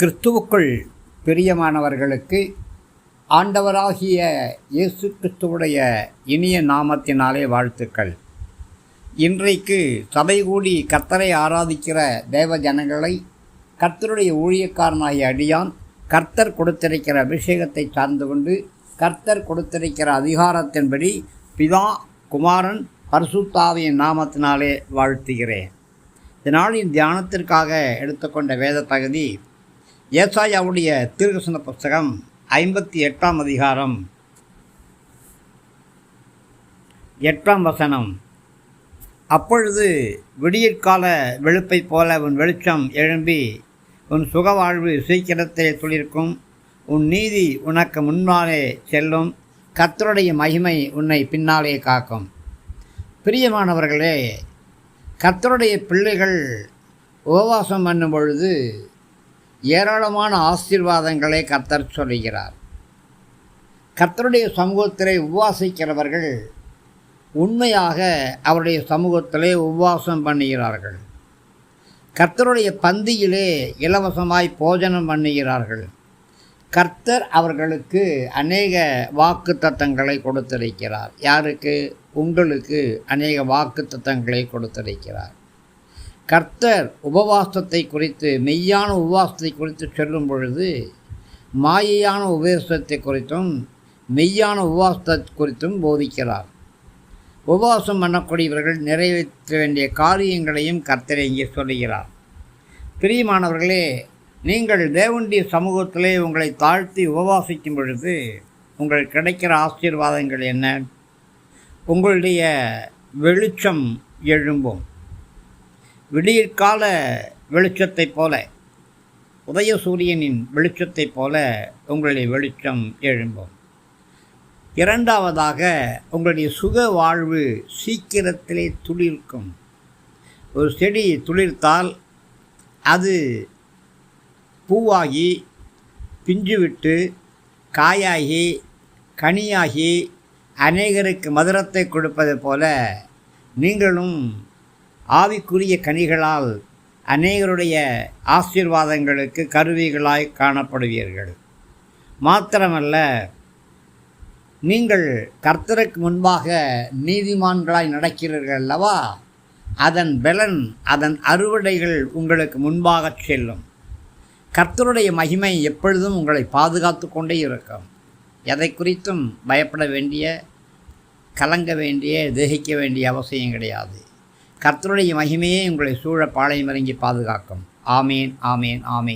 கிறிஸ்துவுக்குள் பிரியமானவர்களுக்கு ஆண்டவராகிய இயேசு கிறிஸ்துவுடைய இனிய நாமத்தினாலே வாழ்த்துக்கள். இன்றைக்கு சபை கூடி கர்த்தரை ஆராதிக்கிற தேவ ஜனங்களை கர்த்தருடைய ஊழியக்காரனாகிய அடியான் கர்த்தர் கொடுத்திருக்கிற அபிஷேகத்தை சார்ந்து கொண்டு கர்த்தர் கொடுத்திருக்கிற அதிகாரத்தின்படி பிதா குமாரன் பரிசுத்தாவியின் நாமத்தினாலே வாழ்த்துகிறேன். இதனாலின் தியானத்திற்காக எடுத்துக்கொண்ட வேத பகுதி ஏசாயாவுடைய தீர்க்கதரிசன புஸ்தகம் 58ஆம் அதிகாரம் 8ஆம் வசனம். அப்பொழுது விடியற்கால வெளுப்பைப் போல உன் வெளிச்சம் எழும்பி உன் சுகவாழ்வு சீக்கிரத்திலே துளிர்க்கும், உன் நீதி உனக்கு முன்னாலே செல்லும், கர்த்தருடைய மகிமை உன்னை பின்னாலே காக்கும். பிரியமானவர்களே, கர்த்தருடைய பிள்ளைகள் உபவாசம் பண்ணும் பொழுது ஏராளமான ஆசீர்வாதங்களை கர்த்தர் சொல்லுகிறார். கர்த்தருடைய சமூகத்திலே உபவாசிக்கிறவர்கள் உண்மையாக அவருடைய சமூகத்திலே உபவாசம் பண்ணுகிறார்கள். கர்த்தருடைய பந்தியிலே இலவசமாய் போஜனம் பண்ணுகிறார்கள். கர்த்தர் அவர்களுக்கு அநேக வாக்குத்தத்தங்களை கொடுத்திருக்கிறார். யாருக்கு? உங்களுக்கு அநேக வாக்குத்தத்தங்களை கொடுத்திருக்கிறார். கர்த்தர் உபவாசத்தை குறித்து, மெய்யான உபவாசத்தை குறித்து சொல்லும் பொழுது மாயையான உபவாசத்தை குறித்தும் மெய்யான உபவாசத்தை குறித்தும் போதிக்கிறார். உபவாசம் பண்ணக்கூடியவர்கள் நிறைவேற்ற வேண்டிய காரியங்களையும் கர்த்தர் இங்கே சொல்லுகிறார். பிரியமானவர்களே, நீங்கள் தேவனுடைய சமூகத்திலே உங்களை தாழ்த்தி உபவாசிக்கும் பொழுது உங்களுக்கு கிடைக்கிற ஆசீர்வாதங்கள் என்ன? உங்களுடைய வெளிச்சம் எழும்பும். விடியற்கால வெளிச்சத்தைப் போல, உதய சூரியனின் வெளிச்சத்தைப் போல உங்களுடைய வெளிச்சம் எழும்பும். இரண்டாவதாக, உங்களுடைய சுக வாழ்வு சீக்கிரத்திலே துளிர்க்கும். ஒரு செடி துளிர்த்தால் அது பூவாகி பிஞ்சு விட்டு காயாகி கனியாகி அநேகருக்கு மதுரத்தை கொடுப்பது போல நீங்களும் ஆவிக்குரிய கனிகளால் அநேகருடைய ஆசீர்வாதங்களுக்கு கருவிகளாய் காணப்படுவீர்கள். மாத்திரமல்ல, நீங்கள் கர்த்தருக்கு முன்பாக நீதிமான்களாய் நடக்கிறீர்கள் அல்லவா? அதன் பலன், அதன் அறுவடைகள் உங்களுக்கு முன்பாக செல்லும். கர்த்தருடைய மகிமை எப்பொழுதும் உங்களை பாதுகாத்து கொண்டே இருக்கும். எதை குறித்தும் பயப்பட வேண்டிய, கலங்க வேண்டிய, திகைக்க வேண்டிய அவசியம் கிடையாது. கர்த்தருடைய மகிமையே உங்களை சூழ பாளையம் இறங்கி பாதுகாக்கும். ஆமேன், ஆமேன், ஆமேன்.